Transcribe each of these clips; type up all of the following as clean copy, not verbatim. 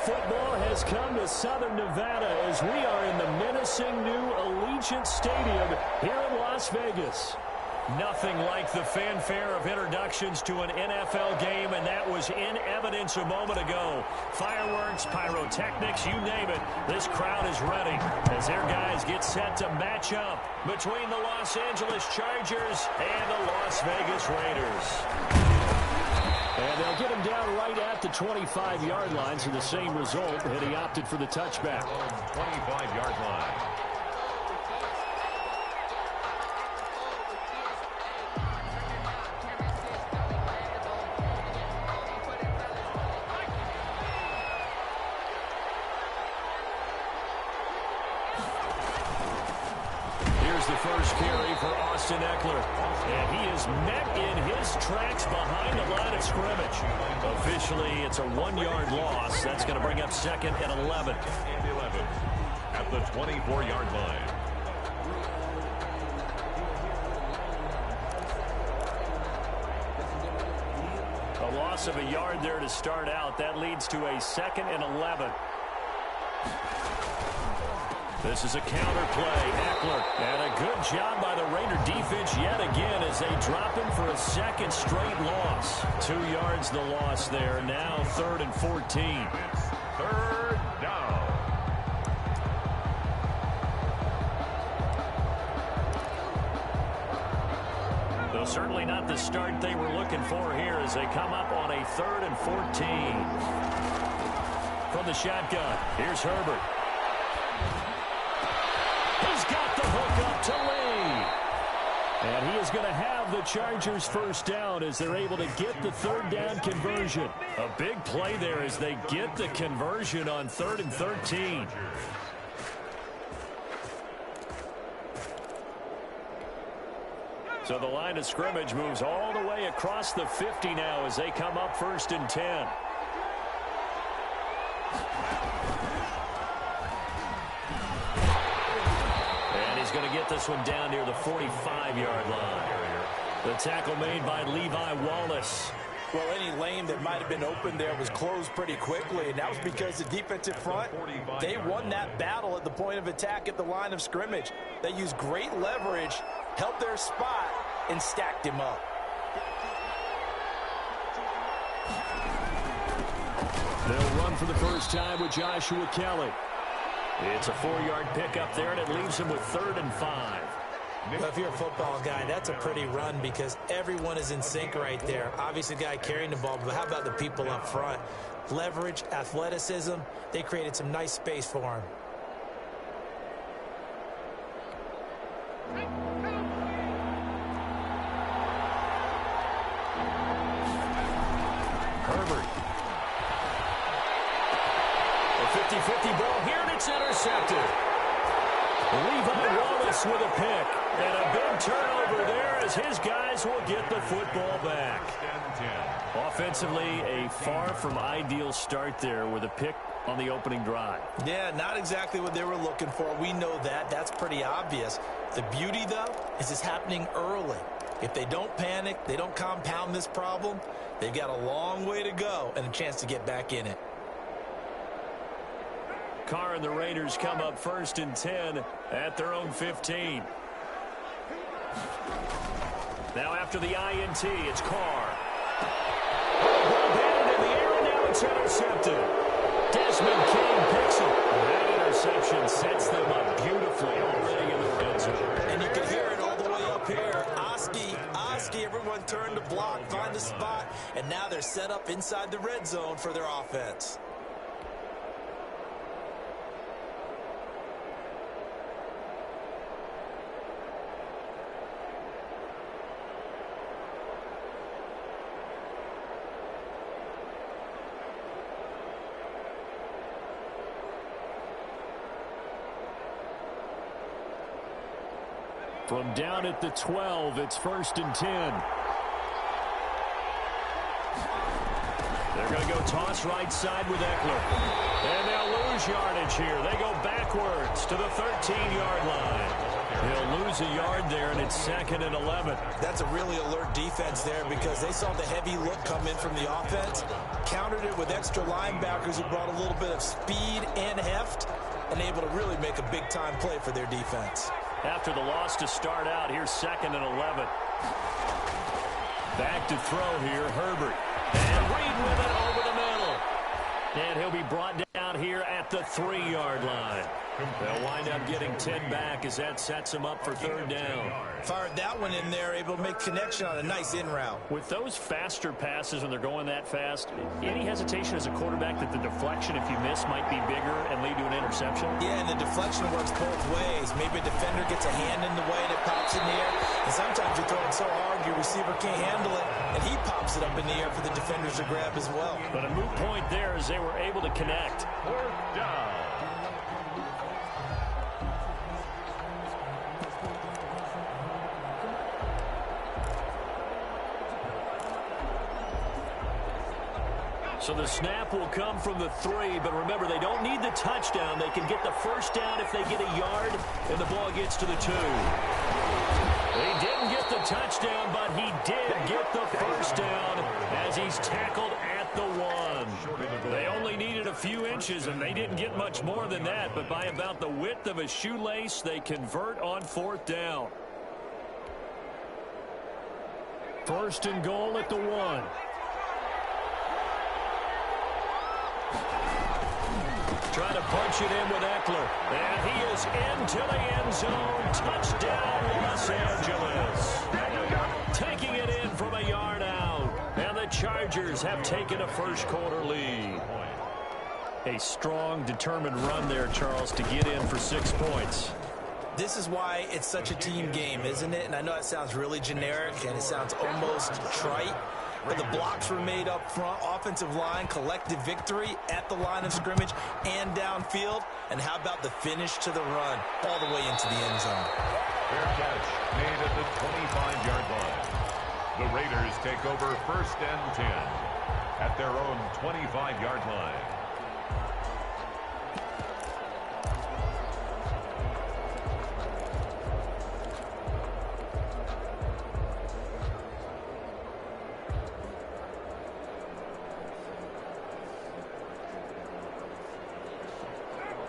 football has come to Southern Nevada as we are in the menacing new Allegiant Stadium here in Las Vegas. Nothing like the fanfare of introductions to an NFL game, and that was in evidence a moment ago. Fireworks, pyrotechnics, you name it. This crowd is ready as their guys get set to match up between the Los Angeles Chargers and the Las Vegas Raiders. And they'll get him down right at the 25-yard line, so the same result, and he opted for the touchback. 25-yard line. The first carry for Austin Eckler, and he is met in his tracks behind the line of scrimmage. Officially, it's a 1-yard loss. That's going to bring up 2nd and 11. At the 24-yard line. A loss of a yard there to start out. That leads to a 2nd and 11. This is a counter play. Eckler, and a good job by the Raider defense yet again as they drop him for a 2nd straight loss. 2 yards the loss there. Now 3rd and 14. 3rd down. Though certainly not the start they were looking for here as they come up on a 3rd and 14. From the shotgun, here's Herbert. He's got the hook up to Lee. And he is going to have the Chargers first down as they're able to get the 3rd down conversion. A big play there as they get the conversion on 3rd and 13. So the line of scrimmage moves all the way across the 50 now as they come up 1st and 10. Going to get this one down near the 45-yard line. The tackle made by Levi Wallace. Well, any lane that might have been open there was closed pretty quickly, and that was because the defensive front, they won that battle at the point of attack at the line of scrimmage. They used great leverage, held their spot, and stacked him up. They'll run for the first time with Joshua Kelly. It's a 4-yard pickup there, and it leaves him with 3rd and 5. Well, if you're a football guy, that's a pretty run because everyone is in sync right there. Obviously, the guy carrying the ball, but how about the people up front? Leverage, athleticism, they created some nice space for him. Herbert. A 50-50 ball here, and it's intercepted. Levi Wallace with a pick. And a big turnover there as his guys will get the football back. Offensively, a far from ideal start there with a pick on the opening drive. Yeah, not exactly what they were looking for. We know that. That's pretty obvious. The beauty, though, is it's happening early. If they don't panic, they don't compound this problem, they've got a long way to go and a chance to get back in it. Carr and the Raiders come up 1st and 10 at their own 15. Now after the INT, it's Carr. Ball batted in the air, and now it's intercepted. Desmond King picks it. That interception sets them up beautifully already in the red zone. And you can hear it all the way up here. Oski, everyone turned to block, find a spot, and now they're set up inside the red zone for their offense. From down at the 12, it's 1st and 10. They're going to go toss right side with Eckler. And they'll lose yardage here. They go backwards to the 13-yard line. He'll lose a yard there, and it's 2nd and 11. That's a really alert defense there because they saw the heavy look come in from the offense, countered it with extra linebackers who brought a little bit of speed and heft, and able to really make a big-time play for their defense. After the loss to start out, here's 2nd and 11. Back to throw here, Herbert. And Reed with it over the middle. And he'll be brought down here at the 3-yard line. They'll wind up getting 10 back as that sets him up for 3rd down. Fired that one in there, able to make connection on a nice in route. With those faster passes when they're going that fast, any hesitation as a quarterback that the deflection, if you miss, might be bigger and lead to an interception? Yeah, and the deflection works both ways. Maybe a defender gets a hand in the way and it pops in the air. And sometimes you throw it so hard your receiver can't handle it, and he pops it up in the air for the defenders to grab as well. But a moot point there as they were able to connect. 4th down. So the snap will come from the 3, but remember, they don't need the touchdown. They can get the 1st down if they get a yard, and the ball gets to the 2. He didn't get the touchdown, but he did get the 1st down as he's tackled at the 1. They only needed a few inches, and they didn't get much more than that, but by about the width of a shoelace, they convert on 4th down. 1st and goal at the 1. Trying to punch it in with Eckler. And he is into the end zone. Touchdown, Los Angeles. Taking it in from a yard out. And the Chargers have taken a 1st quarter lead. A strong, determined run there, Charles, to get in for 6 points. This is why it's such a team game, isn't it? And I know it sounds really generic and it sounds almost trite. But the blocks were made up front, offensive line, collective victory at the line of scrimmage and downfield. And how about the finish to the run all the way into the end zone? Fair catch made at the 25-yard line. The Raiders take over 1st and 10 at their own 25-yard line.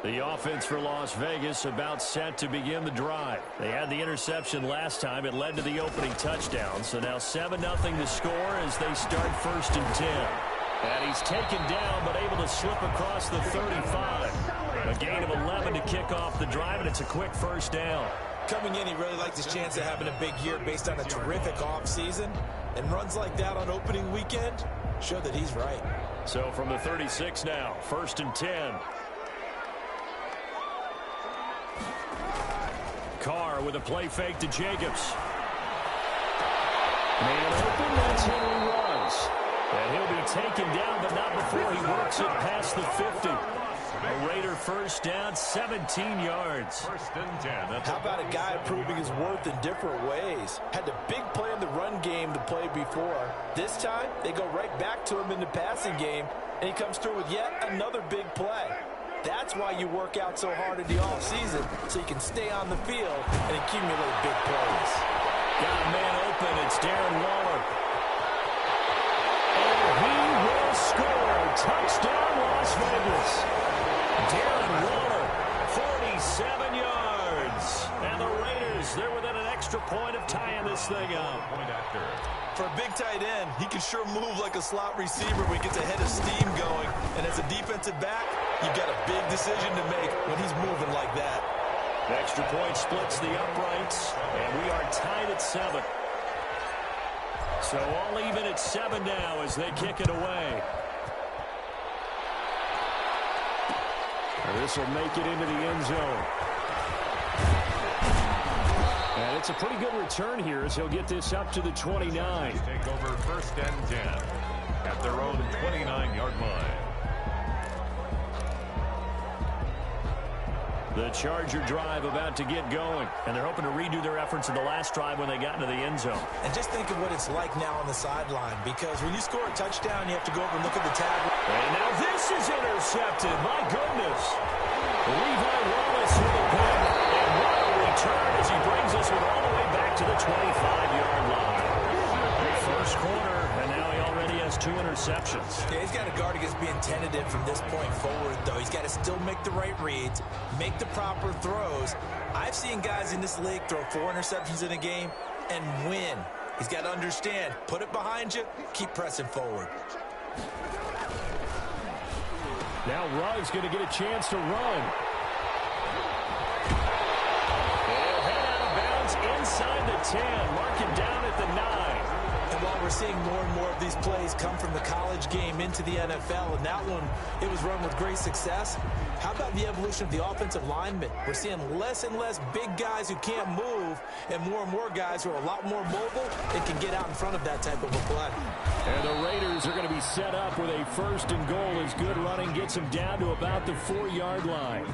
The offense for Las Vegas about set to begin the drive. They had the interception last time. It led to the opening touchdown. So now 7-0 to score as they start 1st and 10. And he's taken down but able to slip across the 35. A gain of 11 to kick off the drive, and it's a quick 1st down. Coming in, he really liked his chance of having a big year based on a terrific offseason. And runs like that on opening weekend show that he's right. So from the 36 now, 1st and 10. Carr with a play fake to Jacobs. Man open, that's Henry Ruggs. And he'll be taken down, but not before he works it past the 50. A Raider 1st down, 17 yards. 1st and 10. How about a guy proving his worth in different ways? Had a big play in the run game to play before. This time, they go right back to him in the passing game, and he comes through with yet another big play. That's why you work out so hard in the offseason, so you can stay on the field and accumulate big plays. Got a man open. It's Darren Waller. And he will score. Touchdown, Las Vegas. Darren Waller, 47 yards. And the Raiders, they're within an extra point of tying this thing up. Point after. For a big tight end, he can sure move like a slot receiver when he gets a head of steam going. And as a defensive back, you've got a big decision to make when he's moving like that. The extra point splits the uprights, and we are tied at 7. So all even at 7 now as they kick it away. And this will make it into the end zone. And it's a pretty good return here as he'll get this up to the 29. Take over 1st and 10 at their own 29-yard line. The Charger drive about to get going, and they're hoping to redo their efforts in the last drive when they got into the end zone. And just think of what it's like now on the sideline, because when you score a touchdown, you have to go over and look at the tag. And now this is intercepted. My goodness. Levi Wallace with a pick. And what a return as he brings us all the way back to the 25-yard line. First corner, and now he already has 2 interceptions. Yeah, he's got to guard against being tentative from this point forward, though. He's got to still make the right reads, make the proper throws. I've seen guys in this league throw 4 interceptions in a game and win. He's got to understand, put it behind you, keep pressing forward. Now Ruggs going to get a chance to run. They'll head out of bounds inside the 10, marking down at the 9. And while we're seeing more and more of these plays come from the college game into the NFL, and that one, it was run with great success, how about the evolution of the offensive linemen? We're seeing less and less big guys who can't move and more guys who are a lot more mobile and can get out in front of that type of a play. And the Raiders are going to be set up with a 1st and goal as good running gets them down to about the 4-yard line.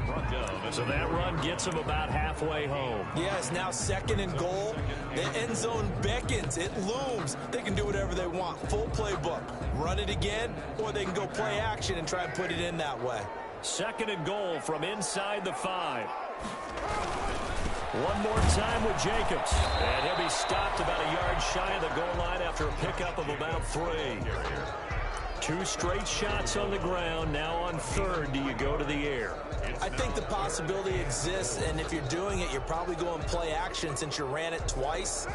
So that run gets them about halfway home. Yeah, it's now 2nd and goal. The end zone beckons. It looms. They can do whatever they want. Full playbook. Run it again, or they can go play action and try and put it in that way. 2nd and goal from inside the 5. One more time with Jacobs. And he'll be stopped about a yard shy of the goal line after a pickup of about 3. 2 straight shots on the ground. Now on 3rd, do you go to the air? I think the possibility exists, and if you're doing it, you're probably going play action since you ran it twice.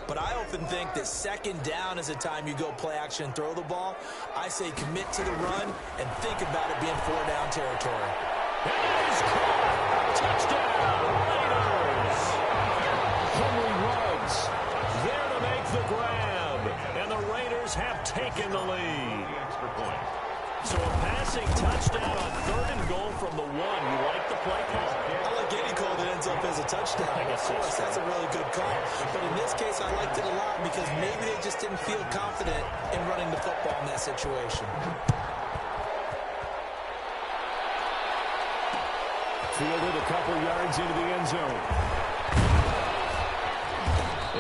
But I often think that 2nd down is the time you go play action and throw the ball. I say commit to the run and think about it being 4-down territory. It is caught. Touchdown, Raiders. Henry Ruggs there to make the grab. And the Raiders have taken the lead. So a passing touchdown on 3rd and goal from the 1. You like the play call? I like any call that ends up as a touchdown. I guess of course, that's a really good call. But in this case, I liked it a lot because maybe they just didn't feel confident in running the football in that situation. Fielded a couple yards into the end zone.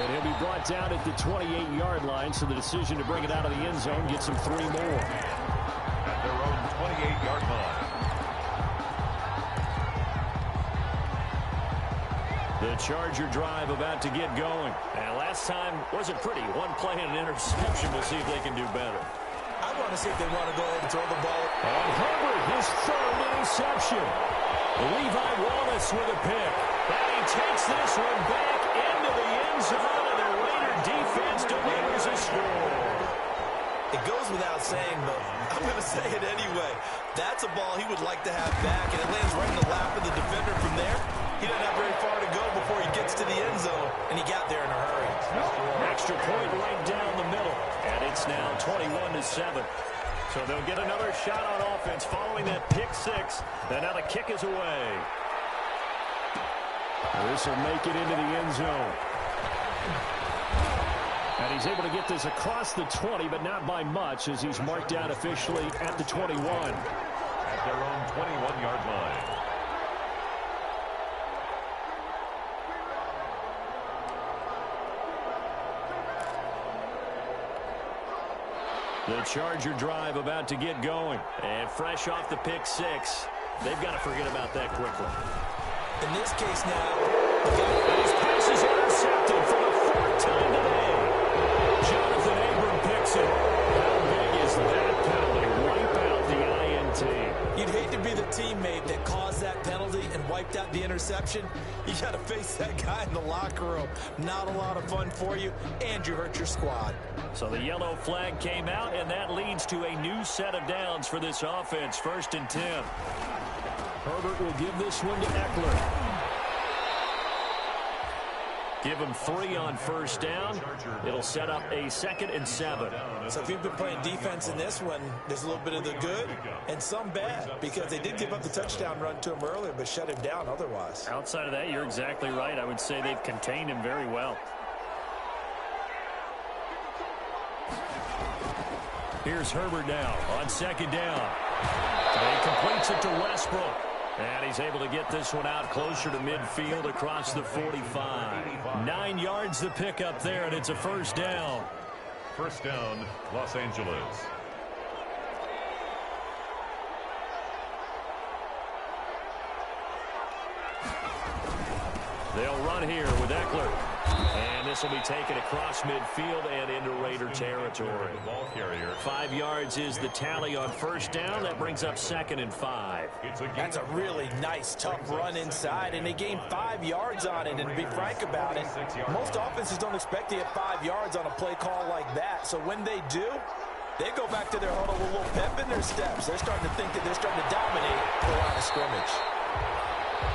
And he'll be brought down at the 28-yard line, so the decision to bring it out of the end zone gets him 3 more. At their own 28-yard line. The Charger drive about to get going. And last time wasn't pretty. 1 play and an interception. We'll see if they can do better. I want to see if they want to go ahead and throw the ball. And Herbert, his 3rd interception. Levi Wallace with a pick. And he takes this one back into the end zone, and the Raider defense delivers a score. It goes without saying, but I'm going to say it anyway. That's a ball he would like to have back, and it lands right in the lap of the defender from there. He doesn't have very far to go before he gets to the end zone, and he got there in a hurry. Extra point right down the middle, and it's now 21-7. So they'll get another shot on offense following that pick 6, and now the kick is away. This will make it into the end zone. And he's able to get this across the 20, but not by much, as he's marked out officially at the 21. At their own 21-yard line. The Charger drive about to get going. And fresh off the pick 6, they've got to forget about that quickly. In this case now, his pass is intercepted for the 4th time today. Jonathan Abram picks it. How big is that penalty? Wipe out the INT. you'd hate to be the teammate that caused that penalty and wiped out the interception. You got to face that guy in the locker room. Not a lot of fun for you, and you hurt your squad. So the yellow flag came out, and that leads to a new set of downs for this offense. 1st and 10. Herbert will give this one to Eckler. Give him 3 on 1st down. It'll set up a 2nd and 7. So if you've been playing defense in this one, there's a little bit of the good and some bad, because they did give up the touchdown run to him earlier, but shut him down otherwise. Outside of that, you're exactly right. I would say they've contained him very well. Here's Herbert now on 2nd down. And he completes it to Westbrook. And he's able to get this one out closer to midfield across the 45. 9 yards the pickup there, and it's a 1st down. 1st down, Los Angeles. They'll run here with Eckler. And this will be taken across midfield and into Raider territory. 5 yards is the tally on first down. That brings up 2nd and 5. That's a really nice, tough run inside, and they gained 5 yards on it. And to be frank about it, most offenses don't expect to get 5 yards on a play call like that. So when they do, they go back to their huddle with a little pep in their steps. They're starting to think that they're starting to dominate the line of scrimmage.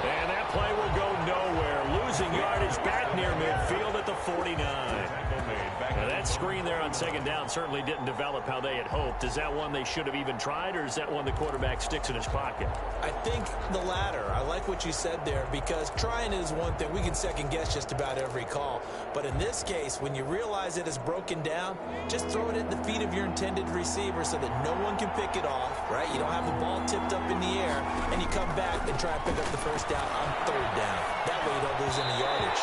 And that play will go nowhere. Losing yardage back near midfield at the 49. Now that screen there on 2nd down certainly didn't develop how they had hoped. Is that one they should have even tried, or is that one the quarterback sticks in his pocket? I think the latter. I like what you said there, because trying is one thing. We can second guess just about every call. But in this case, when you realize it is broken down, just throw it at the feet of your intended receiver so that no one can pick it off, right? You don't have the ball tipped up in the air, and you come back and try to pick up the first down on 3rd down. That way you don't lose any yardage.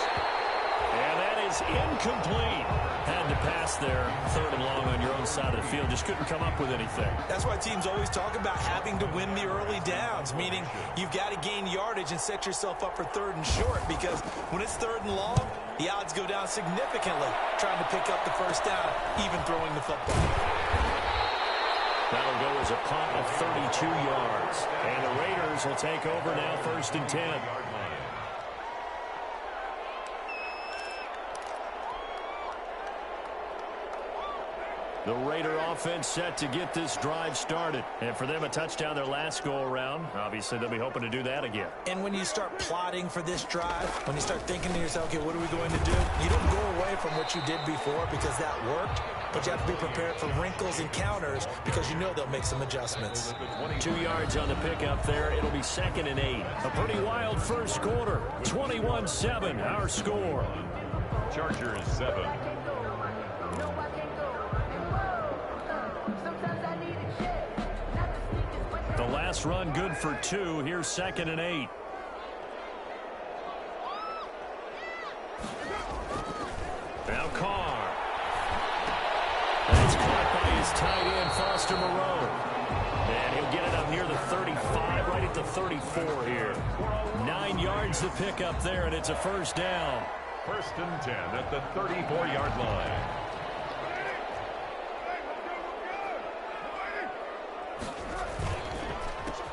And that is incomplete. Had to pass there, 3rd and long on your own side of the field. Just couldn't come up with anything. That's why teams always talk about having to win the early downs, meaning you've got to gain yardage and set yourself up for 3rd and short, because when it's 3rd and long, the odds go down significantly trying to pick up the first down, even throwing the football. That'll go as a punt of 32 yards. And the Raiders will take over now, 1st and 10. The Raider offense set to get this drive started. And for them, a touchdown their last go-around. Obviously, they'll be hoping to do that again. And when you start plotting for this drive, when you start thinking to yourself, okay, what are we going to do? You don't go away from what you did before because that worked. But you have to be prepared for wrinkles and counters because you know they'll make some adjustments. 2 yards on the pickup there. It'll be 2nd and 8. A pretty wild first quarter. 21-7, our score. Chargers 7. The last run good for 2. Here's 2nd and 8. Now Carr. That's caught by his tight end, Foster Moreau. And he'll get it up near the 35, right at the 34 here. 9 yards to pick up there, and it's a first down. 1st and 10 at the 34-yard line.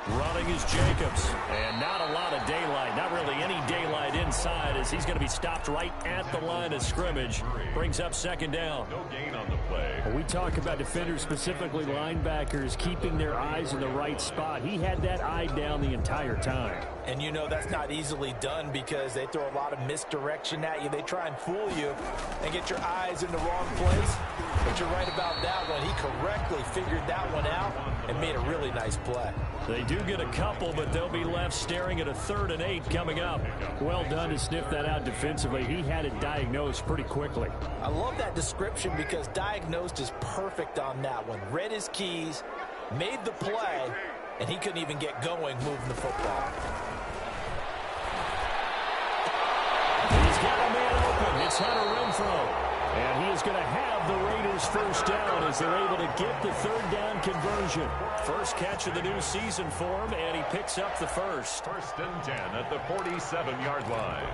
Running is Jacobs, and not a lot of daylight, not really any daylight inside, as he's going to be stopped right at the line of scrimmage. Brings up 2nd down. No gain on the play. We talk about defenders, specifically linebackers, keeping their eyes in the right spot. He had that eye down the entire time. And you know that's not easily done because they throw a lot of misdirection at you. They try and fool you and get your eyes in the wrong place. But you're right about that one. He correctly figured that one out and made a really nice play. They do get a couple, but they'll be left staring at a 3rd and 8 coming up. Well done to sniff that out defensively. He had it diagnosed pretty quickly. I love that description because diagnosed is perfect on that one. Read his keys, made the play, and he couldn't even get going moving the football. He's got a man open. It's Hunter Renfrow. And he is going to have the Raiders first down as they're able to get the 3rd down conversion. First catch of the new season for him, and he picks up the first. 1st and 10 at the 47-yard line.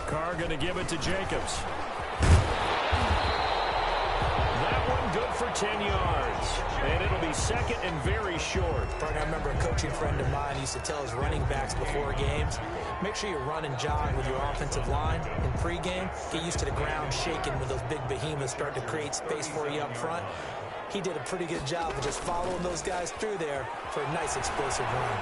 Carr going to give it to Jacobs. That one good for 10 yards. And it'll be 2nd and very short. I remember a coaching friend of mine used to tell his running backs before games, make sure you run and jog with your offensive line in pregame. Get used to the ground shaking when those big behemoths start to create space for you up front. He did a pretty good job of just following those guys through there for a nice explosive run.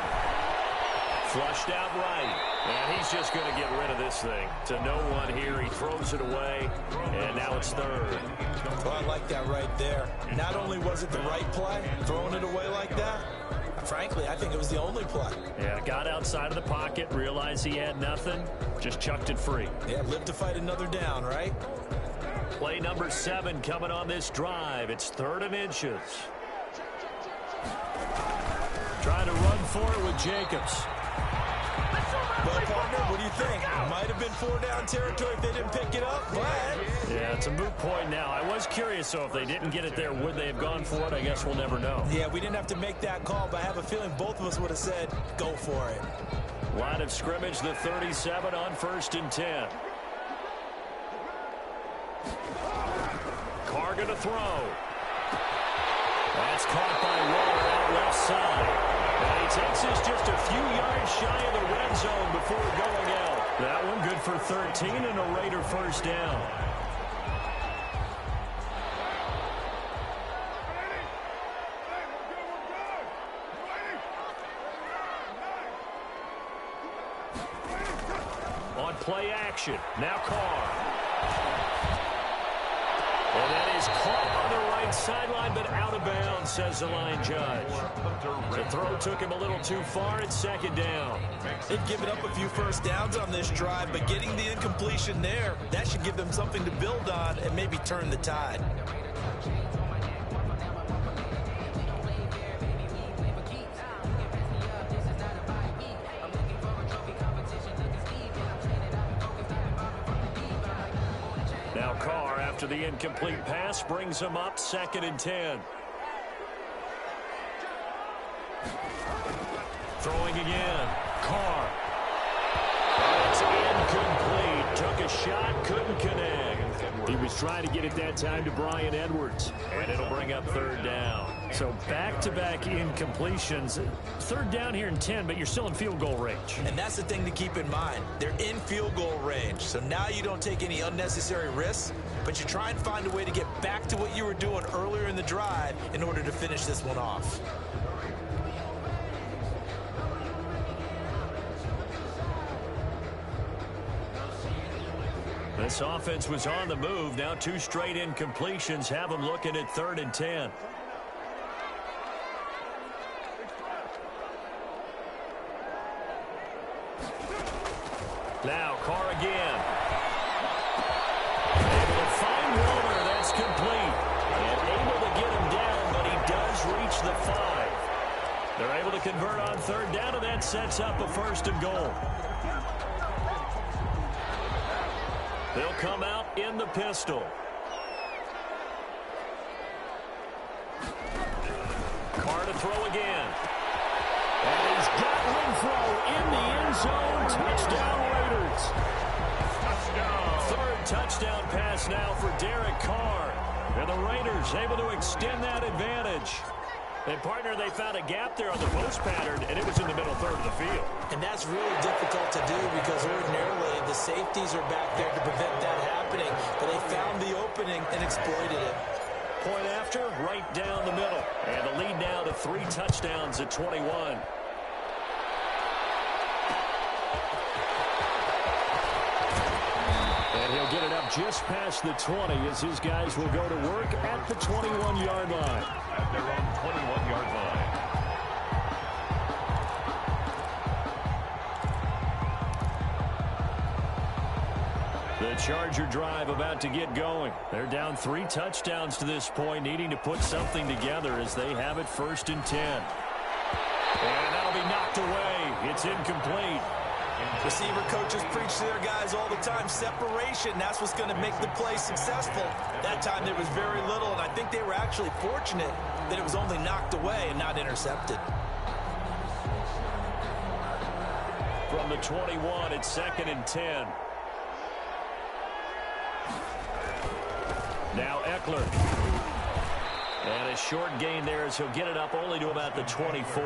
Flushed out right. And he's just going to get rid of this thing. To no one here. He throws it away. And now it's 3rd. Well, I like that right there. Not only was it the right play, throwing it away like that, frankly, I think it was the only play. Yeah, got outside of the pocket, realized he had nothing, just chucked it free. Yeah, lived to fight another down, right? Play number 7 coming on this drive. It's 3rd and inches. Trying to run for it with Jacobs. Well, partner, what do you think? It might have been 4-down territory if they didn't pick it up, but... Yeah, it's a moot point now. I was curious, so if they didn't get it there, would they have gone for it? I guess we'll never know. Yeah, we didn't have to make that call, but I have a feeling both of us would have said, go for it. Line of scrimmage, the 37 on 1st and 10. Carr going to throw. That's caught by Waller out left side. And he takes this just a few yards shy of the red zone before going out. That one good for 13 and a Raider first down. On play action, now Carr. And that is caught on the right sideline, but out of bounds, says the line judge. The throw took him a little too far. It's 2nd down. They've given up a few first downs on this drive, but getting the incompletion there, that should give them something to build on and maybe turn the tide. Now Carr, after the incomplete pass, brings him up 2nd and 10. Throwing again. Carr. It's incomplete. Took a shot, couldn't connect. He was trying to get it that time to Bryan Edwards. And it'll bring up 3rd down. So back-to-back incompletions. 3rd down here in 10, but you're still in field goal range. And that's the thing to keep in mind. They're in field goal range. So now you don't take any unnecessary risks, but you try and find a way to get back to what you were doing earlier in the drive in order to finish this one off. This offense was on the move. Now 2 straight incompletions have them looking at 3rd and 10. Now Carr again. Able to find Waller. That's complete. And able to get him down, but he does reach the 5. They're able to convert on 3rd down, and that sets up a 1st and goal. They'll come out in the pistol. Carr to throw again. And he's got Renfro in the end zone. Touchdown, Raiders. Touchdown. 3rd touchdown pass now for Derek Carr. And the Raiders able to extend that advantage. And, partner, they found a gap there on the post pattern, and it was in the middle 3rd of the field. And that's really difficult to do because ordinarily the safeties are back there to prevent that happening. But they found the opening and exploited it. Point after, right down the middle. And the lead now to 3 touchdowns at 21. And he'll get it up just past the 20 as his guys will go to work at the 21-yard line. At their own 21-yard line. The Charger drive about to get going. They're down 3 touchdowns to this point, needing to put something together as they have it 1st and 10. And that'll be knocked away. It's incomplete. Receiver coaches preach to their guys all the time. Separation, that's what's going to make the play successful. That time there was very little, and I think they were actually fortunate that it was only knocked away and not intercepted. From the 21, it's 2nd and 10. Now Eckler. And a short gain there as he'll get it up only to about the 24.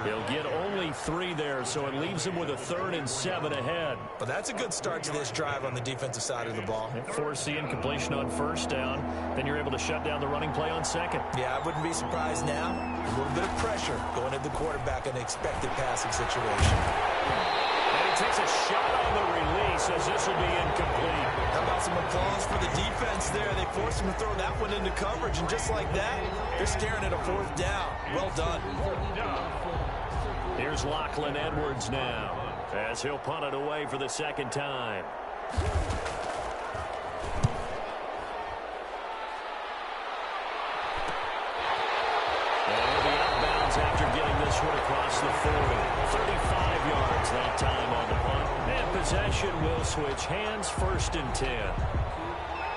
He'll get only 3 there, so it leaves him with a 3rd and 7 ahead. But that's a good start to this drive on the defensive side of the ball. Force the incompletion on 1st down. Then you're able to shut down the running play on 2nd. Yeah, I wouldn't be surprised now. A little bit of pressure going at the quarterback in an expected passing situation. And he takes a shot on the release as this will be incomplete. How about some applause for the defense there? They forced him to throw that one into coverage, and just like that, they're staring at a 4th down. Well done. Here's Lachlan Edwards now as he'll punt it away for the 2nd time. And he'll be out of bounds after getting this one across the 40. 35 yards that time on the punt. And possession will switch hands, 1st and 10.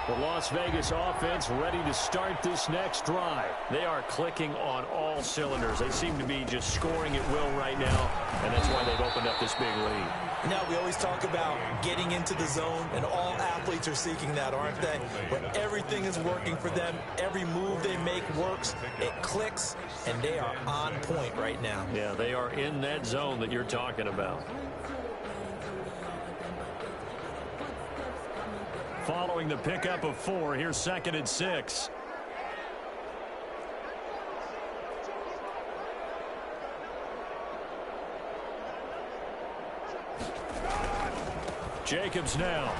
The Las Vegas offense ready to start this next drive. They are clicking on all cylinders. They seem to be just scoring at will right now, and that's why they've opened up this big lead. Now, we always talk about getting into the zone, and all athletes are seeking that, aren't they? Where everything is working for them, every move they make works, it clicks, and they are on point right now. Yeah, they are in that zone that you're talking about. Following the pickup of 4, here's 2nd and 6. Jacobs now.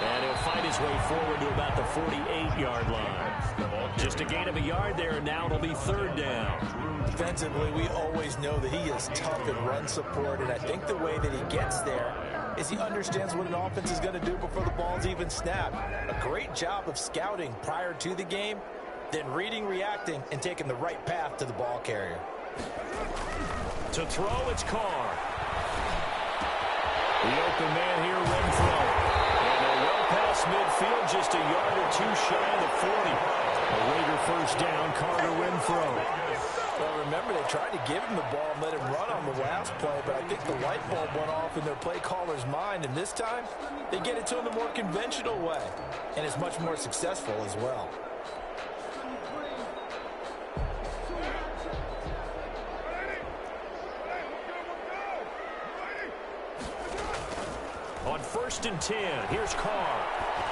And he'll fight his way forward to about the 48-yard line. Just a gain of a yard there, and now it'll be 3rd down. Defensively, we always know that he is tough in run support, and I think the way that he gets there is he understands what an offense is going to do before the ball's even snapped. A great job of scouting prior to the game, then reading, reacting, and taking the right path to the ball carrier. To throw, it's Carr. The open man here, Renfro. And they're well past midfield, just a yard or 2 shy of the 40. A Raider 1st down, Carr to Renfro. Well, remember, they tried to give him the ball and let him run on the last play, but I think the light bulb went off in their play caller's mind, and this time, they get it to him the more conventional way, and it's much more successful as well. On 1st and 10, here's Carr.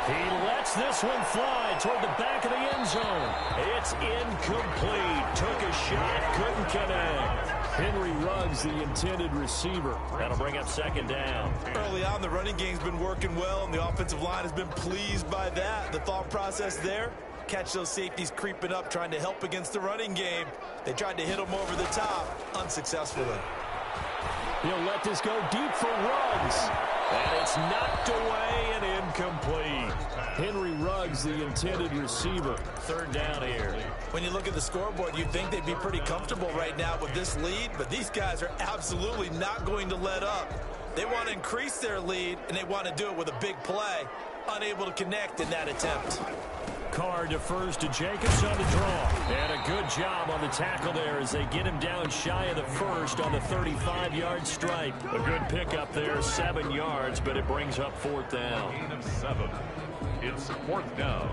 He lets this one fly toward the back of the end zone. It's incomplete. Took a shot, couldn't connect. Henry Ruggs, the intended receiver. That'll bring up 2nd down. Early on, the running game's been working well, and the offensive line has been pleased by that. The thought process there, catch those safeties creeping up, trying to help against the running game. They tried to hit them over the top, unsuccessfully. He'll let this go deep for Ruggs. And it's knocked away and incomplete. Henry Ruggs, the intended receiver. 3rd down here. When you look at the scoreboard, you'd think they'd be pretty comfortable right now with this lead, but these guys are absolutely not going to let up. They want to increase their lead, and they want to do it with a big play. Unable to connect in that attempt. Carr defers to Jacobs on the draw. And a good job on the tackle there as they get him down shy of the 1st on the 35-yard stripe. A good pickup there, 7 yards, but it brings up 4th down. Gain of 7. It's 4th down.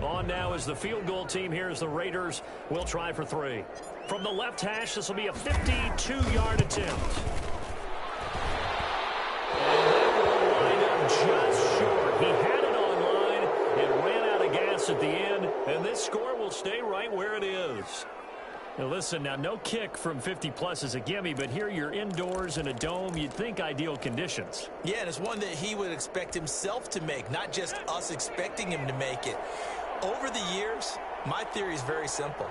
On now is the field goal team. Here's the Raiders. We'll try for 3. From the left hash, this will be a 52-yard attempt. Just short. He had it on line and ran out of gas at the end, and this score will stay right where it is. Now listen, now no kick from 50-plus is a gimme, but here you're indoors in a dome. You'd think ideal conditions. Yeah, and it's one that he would expect himself to make, not just us expecting him to make it. Over the years, my theory is very simple.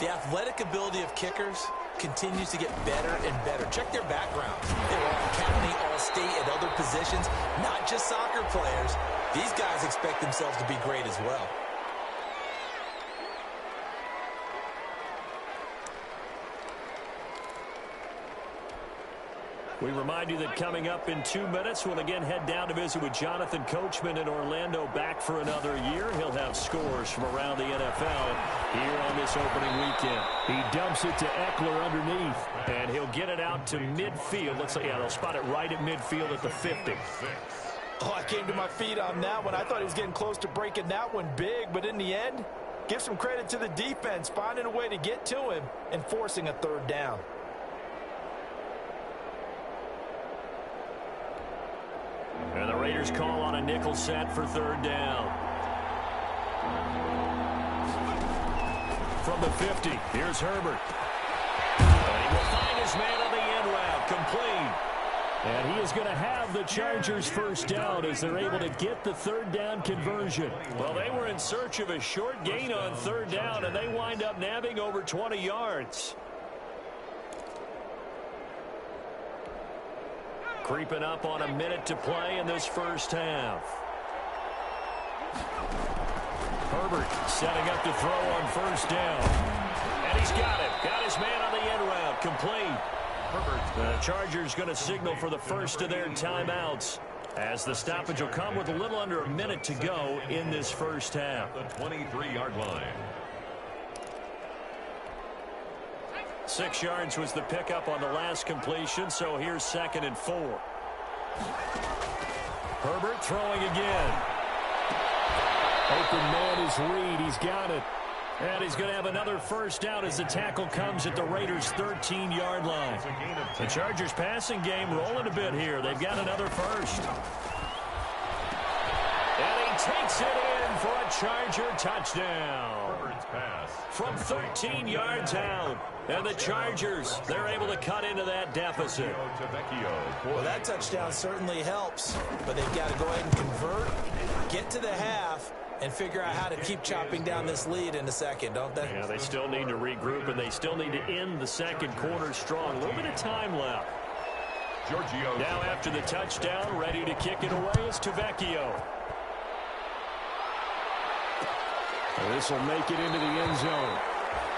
The athletic ability of kickers continues to get better and better. Check their backgrounds. They were all-county, all-state at other positions, not just soccer players. These guys expect themselves to be great as well. We remind you that coming up in 2 minutes, we'll again head down to visit with Jonathan Coachman in Orlando, back for another year. He'll have scores from around the NFL here on this opening weekend. He dumps it to Eckler underneath, and he'll get it out to midfield. Let's say, yeah, they'll spot it right at midfield at the 50. Oh, I came to my feet on that one. I thought he was getting close to breaking that one big, but in the end, give some credit to the defense, finding a way to get to him and forcing a 3rd down. And the Raiders call on a nickel set for 3rd down. From the 50, here's Herbert. And he will find his man on the end route, complete. And he is going to have the Chargers' 1st down as they're able to get the 3rd down conversion. Well, they were in search of a short gain on 3rd down, and they wind up nabbing over 20 yards. Creeping up on a minute to play in this 1st half. Herbert setting up to throw on first down. And he's got it. Got his man on the end route. Complete. The Chargers going to signal for the first of their timeouts, as the stoppage will come with a little under a minute to go in this first half. The 23-yard line. 6 yards was the pickup on the last completion, so here's 2nd and 4. Herbert throwing again. Open man is Reed. He's got it. And he's going to have another first down as the tackle comes at the Raiders' 13-yard line. The Chargers passing game rolling a bit here. They've got another first. And he takes it in for a Charger touchdown. Herbert's pass. From 13 yards out. And the Chargers, they're able to cut into that deficit. Well, that touchdown certainly helps, but they've got to go ahead and convert, get to the half, and figure out how to keep chopping down this lead in the second, don't they? Yeah, they still need to regroup, and they still need to end the second quarter strong. A little bit of time left. Giorgio. Now after the touchdown, ready to kick it away is KlyVertigo. This will make it into the end zone.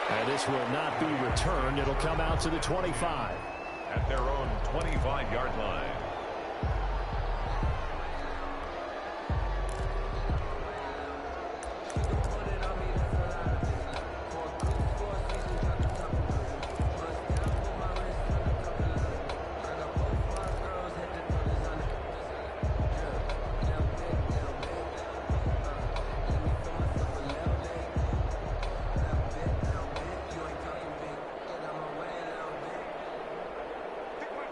And this will not be returned. It'll come out to the 25. At their own 25-yard line.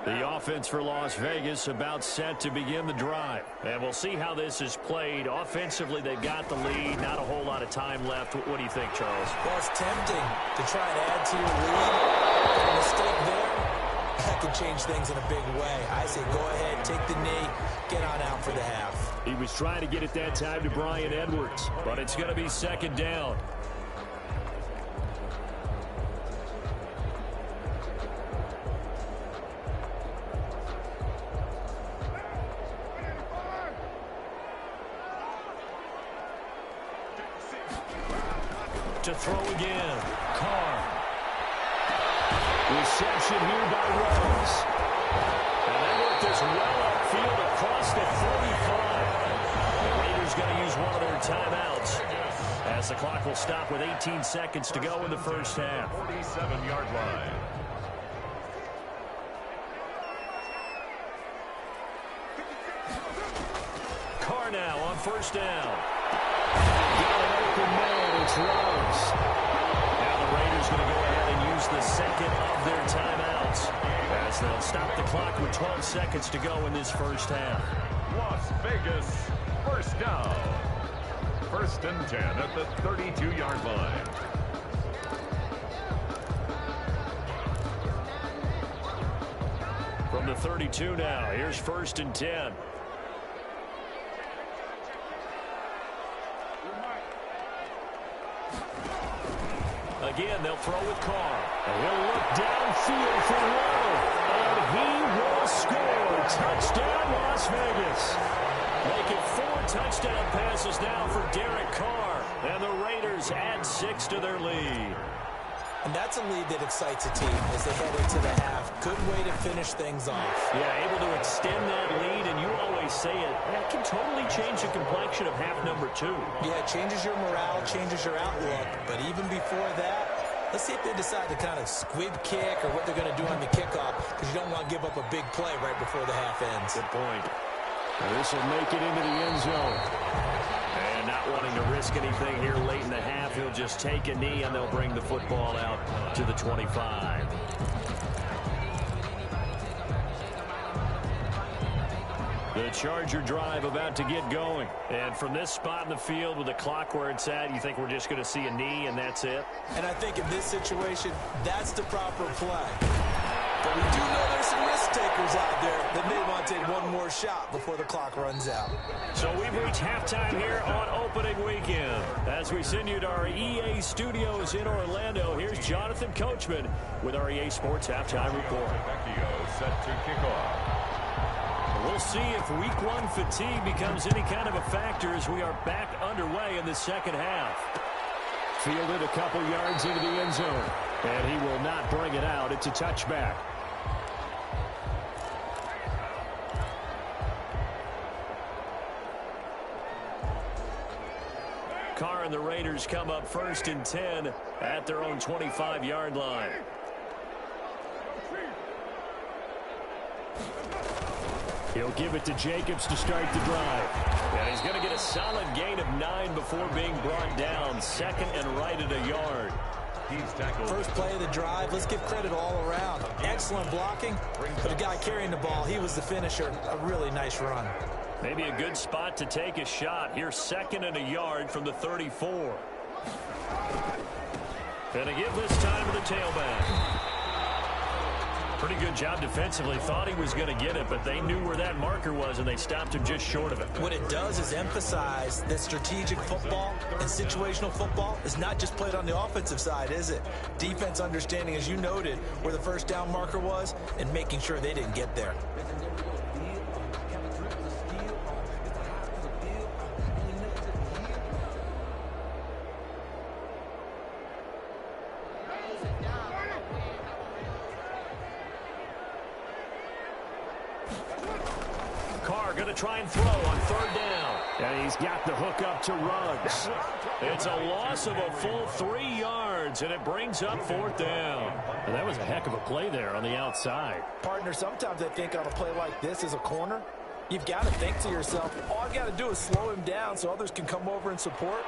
The offense for Las Vegas about set to begin the drive. And we'll see how this is played. Offensively, they've got the lead. Not a whole lot of time left. What do you think, Charles? Well, it's tempting to try and add to your lead. A mistake there, that could change things in a big way. I say go ahead, take the knee, get on out for the half. He was trying to get it that time to Bryan Edwards, but it's going to be 2nd down. To throw again. Carr. Reception here by Rose. And that worked as well upfield across the 45. The Raiders going to use one of their timeouts, as the clock will stop with 18 seconds to go in the first half. 47-yard line. Carr now on first down. Got an open man. It's Rose. Now the Raiders going to go ahead and use the second of their timeouts, as they'll stop the clock with 12 seconds to go in this first half. Las Vegas, first down. 1st and 10 at the 32-yard line. From the 32 now, here's 1st and 10. Again, they'll throw with Carr. And he'll look downfield for Rowe. And he will score. Touchdown, Las Vegas. Making 4 touchdown passes now for Derek Carr. And the Raiders add 6 to their lead. And that's a lead that excites a team as they head into the half. Good way to finish things off. Yeah, able to extend that lead, and you always say it, that can totally change the complexion of half number 2. Yeah, it changes your morale, changes your outlook. But even before that, let's see if they decide to kind of squib kick or what they're going to do on the kickoff, because you don't want to give up a big play right before the half ends. Good point. This will make it into the end zone. And not wanting to risk anything here late in the half, he'll just take a knee, and they'll bring the football out to the 25. The Charger drive about to get going. And from this spot in the field with the clock where it's at, you think we're just going to see a knee and that's it? And I think in this situation, that's the proper play. But we do know there's some risk takers out there that may want to take one more shot before the clock runs out. So we've reached halftime here on opening weekend. As we send you to our EA studios in Orlando, here's Jonathan Coachman with our EA Sports Halftime Report. KlyVertigo set to kick off. We'll We'll see if week one fatigue becomes any kind of a factor as we are back underway in the second half. Fielded a couple yards into the end zone. And he will not bring it out. It's a touchback. Carr and the Raiders come up 1st and 10 at their own 25-yard line. He'll give it to Jacobs to start the drive. And he's going to get a solid gain of 9 before being brought down. 2nd and right at a yard. First play of the drive, let's give credit all around. Excellent blocking, but the guy carrying the ball, he was the finisher. A really nice run. Maybe a good spot to take a shot. Here's 2nd and a yard from the 34. And a give this time to the tailback. Pretty good job defensively. Thought he was going to get it, but they knew where that marker was, and they stopped him just short of it. What it does is emphasize that strategic football and situational football is not just played on the offensive side, is it? Defense understanding, as you noted, where the first down marker was and making sure they didn't get there. Try and throw on 3rd down. And he's got the hook up to Ruggs. It's a loss of a full 3 yards, and it brings up 4th down. And that was a heck of a play there on the outside. Partner, sometimes I think on a play like this as a corner, you've got to think to yourself, all I've got to do is slow him down so others can come over and support.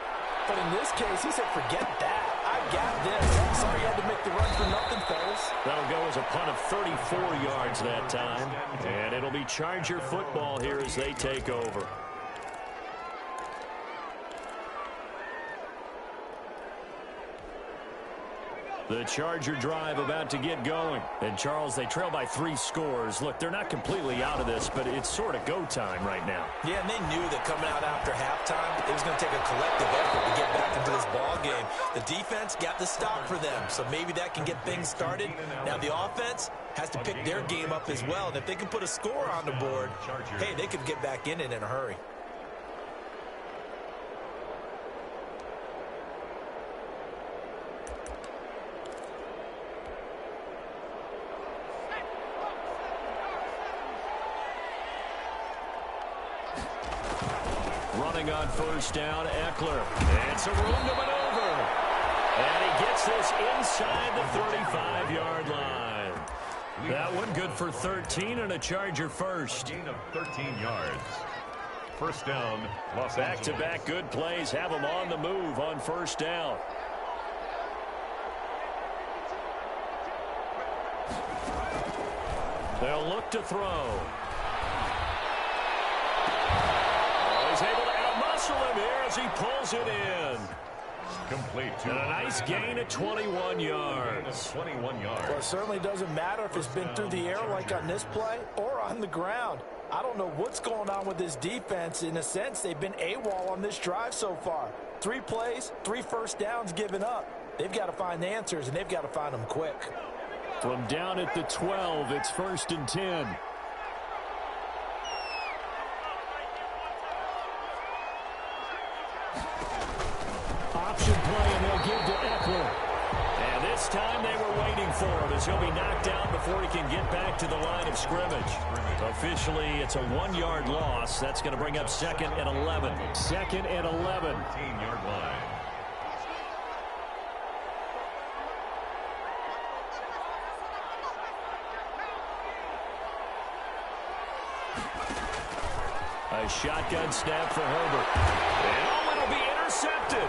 But in this case, he said, forget that. I got this. Sorry you had to make the run for nothing, fellas. That'll go as a punt of 34 yards that time. And it'll be Charger football here as they take over. The Charger drive about to get going. And, Charles, they trail by 3 scores. Look, they're not completely out of this, but it's sort of go time right now. Yeah, and they knew that coming out after halftime, it was going to take a collective effort to get back into this ball game. The defense got the stop for them, so maybe that can get things started. Now the offense has to pick their game up as well. And if they can put a score on the board, hey, they could get back in it in a hurry. Running on 1st down, Eckler. And some room to maneuver. And he gets this inside the 35-yard line. That one good for 13 and a Charger first. Gain of 13 yards. 1st down, Los Angeles. Back-to-back good plays have them on the move on 1st down. They'll look to throw. He's able to outmuscle him here as he pulls it in. Complete to and a nice gain at 21 yards. 21 yards. Well, it certainly doesn't matter if it's been through the air like on this play or on the ground. I don't know what's going on with this defense. In a sense, they've been AWOL on this drive so far. 3 plays, 3 first downs given up. They've got to find the answers, and they've got to find them quick. From down at the 12, it's 1st and 10. Option play, and they'll give to Eckler. And this time they were waiting for him as he'll be knocked out before he can get back to the line of scrimmage. Officially, it's a 1-yard loss. That's going to bring up 2nd and 11. 2nd and 11. 15-yard line. A shotgun snap for Herbert. And it'll be intercepted.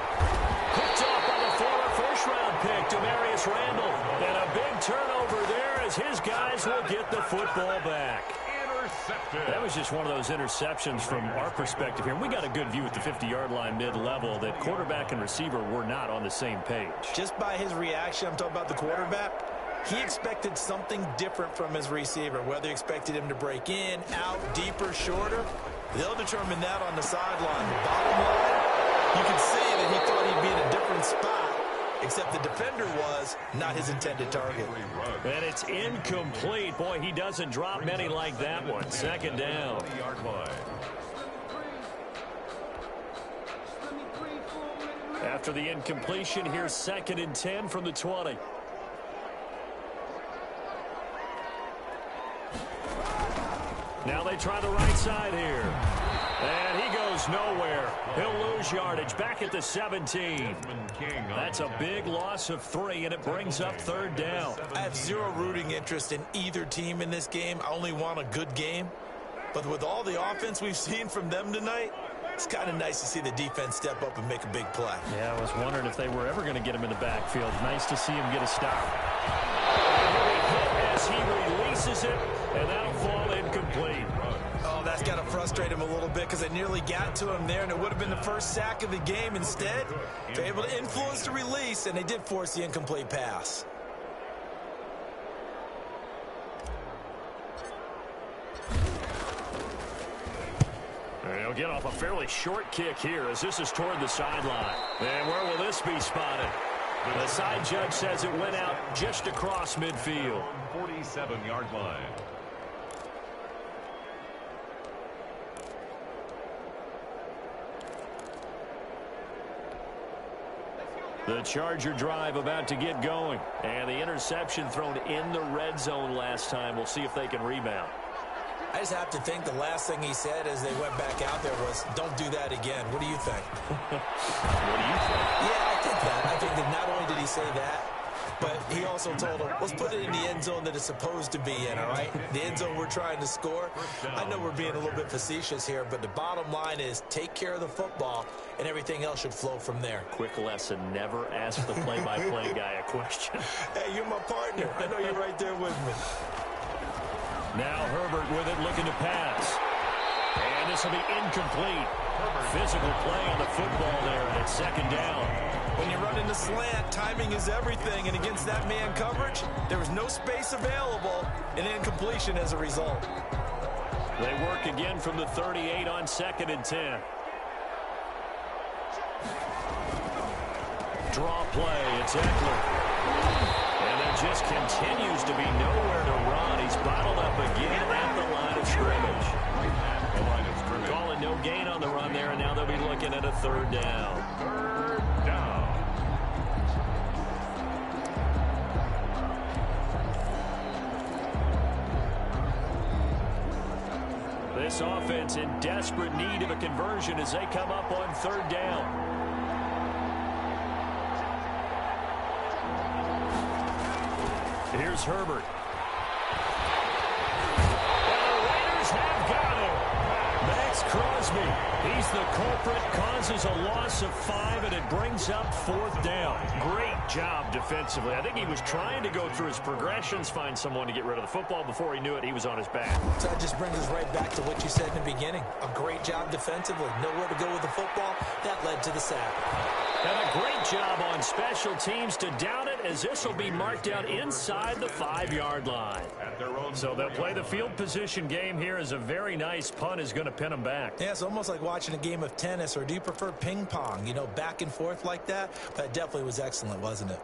Picked off by the former first-round pick, Demarius Randall. And a big turnover there as his guys will get the football back. Intercepted. That was just one of those interceptions from our perspective here. We got a good view at the 50-yard line mid-level that quarterback and receiver were not on the same page. Just by his reaction, I'm talking about the quarterback, he expected something different from his receiver, whether he expected him to break in, out, deeper, shorter. They'll determine that on the sideline. The bottom line, you can see that he thought he'd be in a different spot, except the defender was not his intended target. And it's incomplete. Boy, he doesn't drop many like that one. Second down. After the incompletion, here's 2nd and 10 from the 20. Now they try the right side here. And he goes nowhere. He'll lose yardage back at the 17. That's a big loss of 3, and it brings up 3rd down. I have zero rooting interest in either team in this game. I only want a good game. But with all the offense we've seen from them tonight, it's kind of nice to see the defense step up and make a big play. Yeah, I was wondering if they were ever going to get him in the backfield. Nice to see him get a stop. As he releases it, and that'll fall incomplete. Oh, that's got to frustrate him a little bit because they nearly got to him there, and it would have been the first sack of the game. Instead, they're able to influence the release, and they did force the incomplete pass. He'll get off a fairly short kick here as this is toward the sideline. And where will this be spotted? The side judge says it went out just across midfield. 47-yard line. The Charger drive about to get going. And the interception thrown in the red zone last time. We'll see if they can rebound. I just have to think the last thing he said as they went back out there was, don't do that again. What do you think? What do you think? Yeah, I think that. I think that not only did he say that, but he also told him, let's put it in the end zone that it's supposed to be in, all right? The end zone we're trying to score. I know we're being a little bit facetious here, but the bottom line is take care of the football, and everything else should flow from there. Quick lesson, never ask the play-by-play guy a question. Hey, you're my partner. I know you're right there with me. Now Herbert with it, looking to pass. And this will be incomplete. Physical play on the football there, and it's 2nd down. When you're running the slant, timing is everything, and against that man coverage, there was no space available, and incompletion as a result. They work again from the 38 on 2nd and 10. Draw play, it's Eckler. And there just continues to be nowhere to run. He's bottled up again at the line of scrimmage. Colin, no gain on the run there, and now they'll be looking at a 3rd down. 3rd down. This offense in desperate need of a conversion as they come up on 3rd down. Here's Herbert. And the Raiders have got him. Max Crosby. He's the culprit, causes a loss of 5, and it brings up 4th down. Great job defensively. I think he was trying to go through his progressions, find someone to get rid of the football. Before he knew it, he was on his back. So that just brings us right back to what you said in the beginning. A great job defensively. Nowhere to go with the football. That led to the sack. And a great job on special teams to down it, as this will be marked out inside the 5-yard line. So they'll play the field position game here as a very nice punt is going to pin them back. Yeah, it's almost like watching a game of tennis, or do you prefer ping pong? You know, back and forth like that? That definitely was excellent, wasn't it?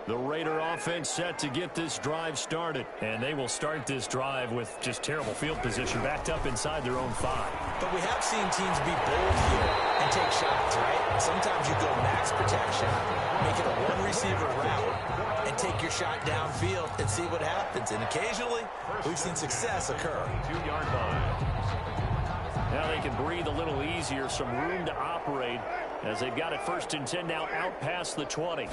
The Raider offense set to get this drive started. And they will start this drive with just terrible field position, backed up inside their own 5. But we have seen teams be bold here and take shots, right? Sometimes you go max protection, make it a one-receiver route, and take your shot downfield and see what happens. And occasionally, we've seen success occur. 2-yard line. Now they can breathe a little easier, some room to operate as they've got it 1st and 10 now out past the 20.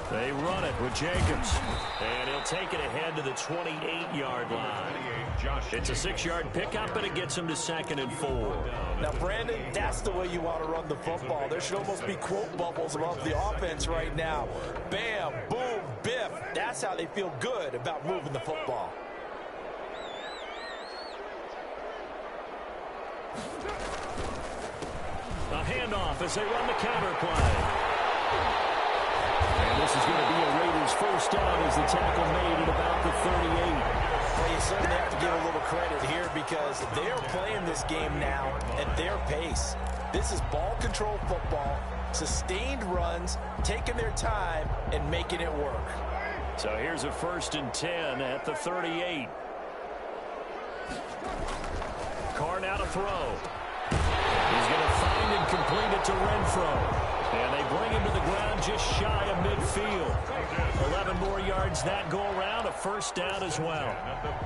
They run it with Jacobs, and he'll take it ahead to the 28-yard line. It's a 6-yard pickup, and it gets him to 2nd and 4. Now, Brandon, that's the way you want to run the football. There should almost be quote bubbles above the offense right now. Bam, boom, biff. That's how they feel good about moving the football. A handoff as they run the counter play. And this is going to be a Raiders first down as the tackle made at about the 38. Well, you certainly have to give a little credit here because they're playing this game now at their pace. This is ball control football, sustained runs, taking their time and making it work. So here's a 1st and 10 at the 38. Carr now to throw. He's going to find and complete it to Renfro. And they bring him to the ground just shy of midfield. 11 more yards that go around, a 1st down as well.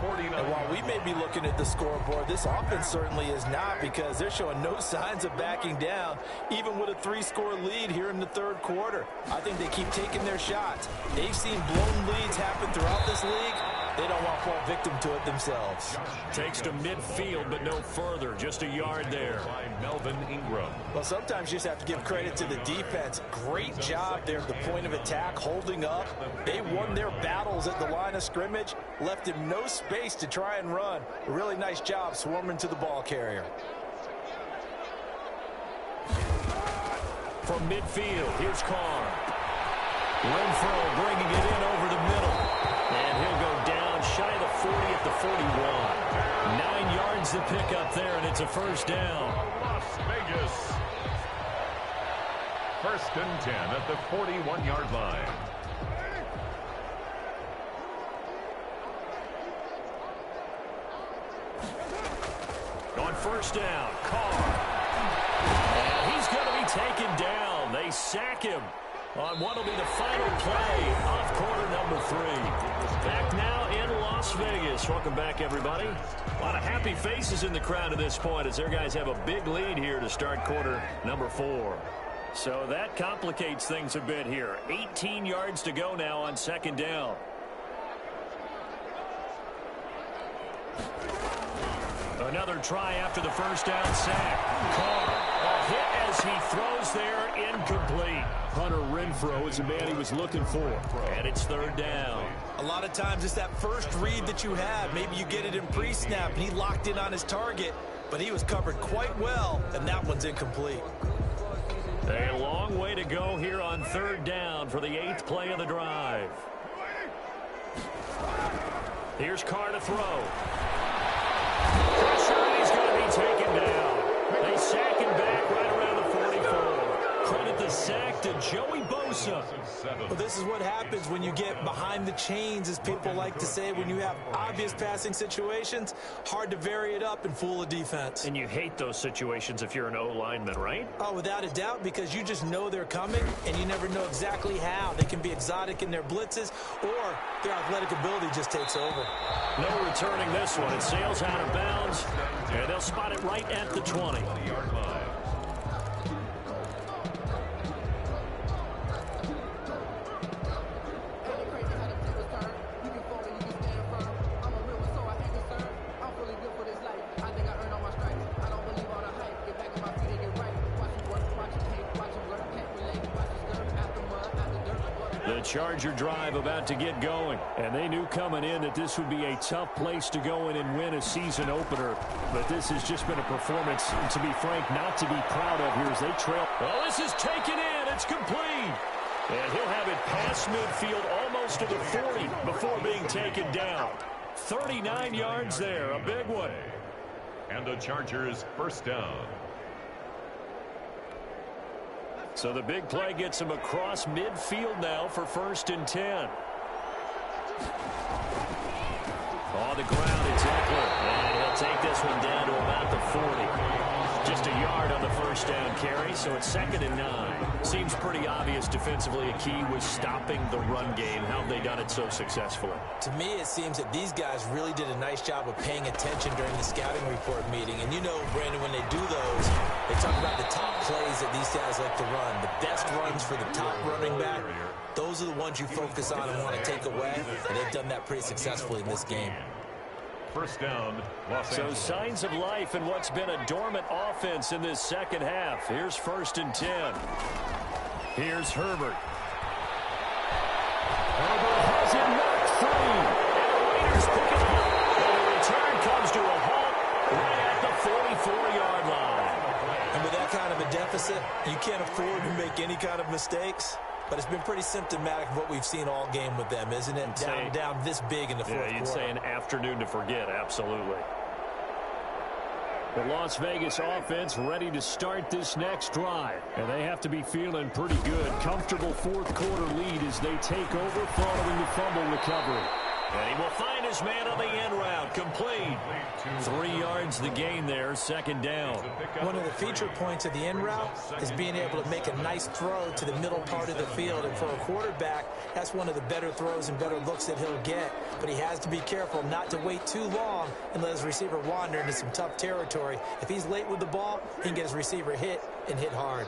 And while we may be looking at the scoreboard, this offense certainly is not because they're showing no signs of backing down, even with a 3-score lead here in the 3rd quarter. I think they keep taking their shots. They've seen blown leads happen throughout this league. They don't want to fall victim to it themselves. Takes to midfield, but no further. Just a yard there. By Melvin Ingram. Well, sometimes you just have to give credit to the defense. Great job there at the point of attack, holding up. They won their battles at the line of scrimmage, left him no space to try and run. A really nice job swarming to the ball carrier. From midfield, here's Carr. Renfro bringing it in over the middle. And he'll go down shy of the 40 at the 41. 9 yards to pick up there, and it's a 1st down. Las Vegas. 1st and 10 at the 41-yard line. On 1st down, Carr. And he's going to be taken down. They sack him on what will be the final play of quarter number 3. Back now in Las Vegas. Welcome back, everybody. A lot of happy faces in the crowd at this point as their guys have a big lead here to start quarter number 4. So that complicates things a bit here. 18 yards to go now on 2nd down. Another try after the 1st down sack. Carr, a hit as he throws there, incomplete. Hunter Renfro is the man he was looking for. And it's 3rd down. A lot of times it's that first read that you have. Maybe you get it in pre-snap and he locked in on his target, but he was covered quite well, and that one's incomplete. A long way to go here on 3rd down for the 8th play of the drive. Here's Carr to throw. Pressure, he's going to be taken down. They sack him back right around the 44. Credit the sack to Joey Bosa. Well, this is what happens when you get behind the chains, as people like to say. When you have obvious passing situations, hard to vary it up and fool a defense. And you hate those situations if you're an O-lineman, right? Oh, without a doubt, because you just know they're coming, and you never know exactly how. They can be exotic in their blitzes, or their athletic ability just takes over. No returning this one. It sails out of bounds, and they'll spot it right at the 20. Charger drive about to get going, and they knew coming in that this would be a tough place to go in and win a season opener, but this has just been a performance, to be frank, not to be proud of here as they trail. Oh, this is taken in. It's complete, and he'll have it past midfield almost to the 40 before being taken down. 39 yards there, a big one. And the Chargers 1st down. So the big play gets him across midfield now for 1st and 10. On the ground, it's Eckler. And he'll take this one down to about the 40. Just a yard on the 1st down carry, so it's 2nd and 9. Seems pretty obvious defensively a key was stopping the run game. How have they done it so successfully? To me, it seems that these guys really did a nice job of paying attention during the scouting report meeting. And you know, Brandon, when they do those, they talk about the top plays that these guys like to run, the best runs for the top running back. Those are the ones you focus on and want to take away, and they've done that pretty successfully in this game. 1st down, Los Angeles. So signs of life in what's been a dormant offense in this 2nd half. Here's 1st and 10. Here's Herbert. Herbert has it knocked free. And the Raiders pick it up. And the return comes to a halt right at the 44-yard line. And with that kind of a deficit, you can't afford to make any kind of mistakes. but it's been pretty symptomatic of what we've seen all game with them, isn't it? Down this big in the fourth quarter. You'd say an afternoon to forget, absolutely. The Las Vegas offense ready to start this next drive. And they have to be feeling pretty good. Comfortable fourth quarter lead as they take over following the fumble recovery. And he will find his man on the end route. Complete. 3 yards the gain there, second down. One of the feature points of the end route is being able to make a nice throw to the middle part of the field. And for a quarterback, that's one of the better throws and better looks that he'll get. But he has to be careful not to wait too long and let his receiver wander into some tough territory. If he's late with the ball, he can get his receiver hit and hit hard.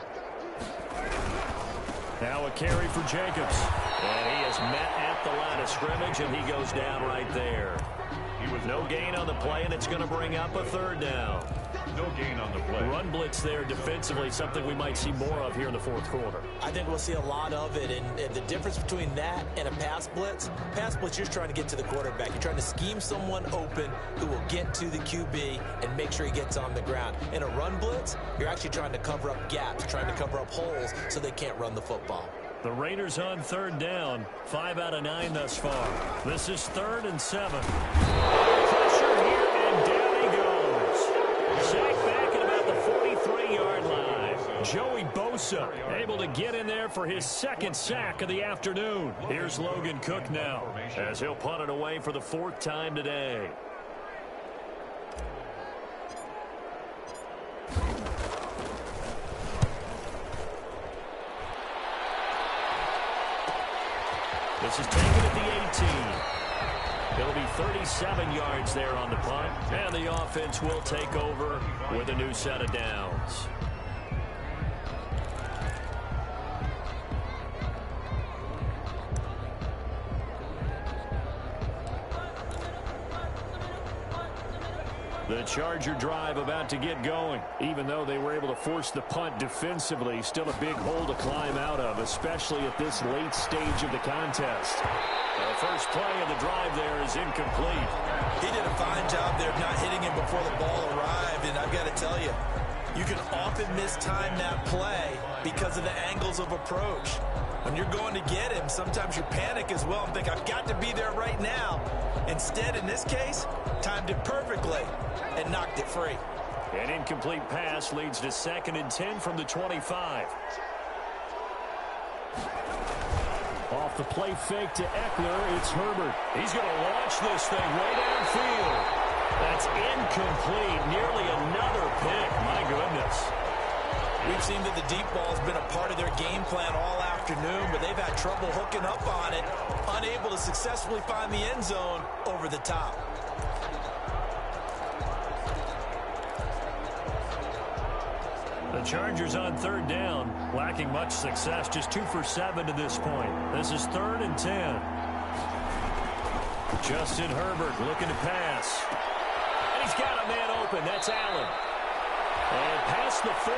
Now a carry for Jacobs. And he is met at the line of scrimmage, and he goes down right there. He was no gain on the play, and it's going to bring up a third down. No gain on the play. Run blitz there defensively, something we might see more of here in the fourth quarter. I think we'll see a lot of it, and the difference between that and a pass blitz, you're trying to get to the quarterback. You're trying to scheme someone open who will get to the QB and make sure he gets on the ground. In a run blitz, you're actually trying to cover up gaps, trying to cover up holes so they can't run the football. The Raiders on third down, 5 out of 9 thus far. This is 3rd and 7. Pressure here, and down he goes. Sacked back at about the 43-yard line. Joey Bosa able to get in there for his second sack of the afternoon. Here's Logan Cook now, as he'll punt it away for the 4th time today. This is taken at the 18. It'll be 37 yards there on the punt. And the offense will take over with a new set of downs. The Charger drive about to get going. Even though they were able to force the punt defensively, still a big hole to climb out of, especially at this late stage of the contest. The first play of the drive there is incomplete. He did a fine job there of not hitting him before the ball arrived, and I've got to tell you, you can often mistime that play because of the angles of approach. When you're going to get him, sometimes you panic as well and think, I've got to be there right now. Instead, in this case, timed it perfectly and knocked it free. An incomplete pass leads to 2nd and 10 from the 25. Off the play fake to Eckler, it's Herbert. He's going to launch this thing way downfield. That's incomplete. Nearly another pick. My goodness. We've seen that the deep ball has been a part of their game plan all afternoon, but they've had trouble hooking up on it, unable to successfully find the end zone over the top. The Chargers on third down, lacking much success, just 2 for 7 to this point. This is 3rd and 10. Justin Herbert looking to pass. And he's got a man open. That's Allen. And past the 40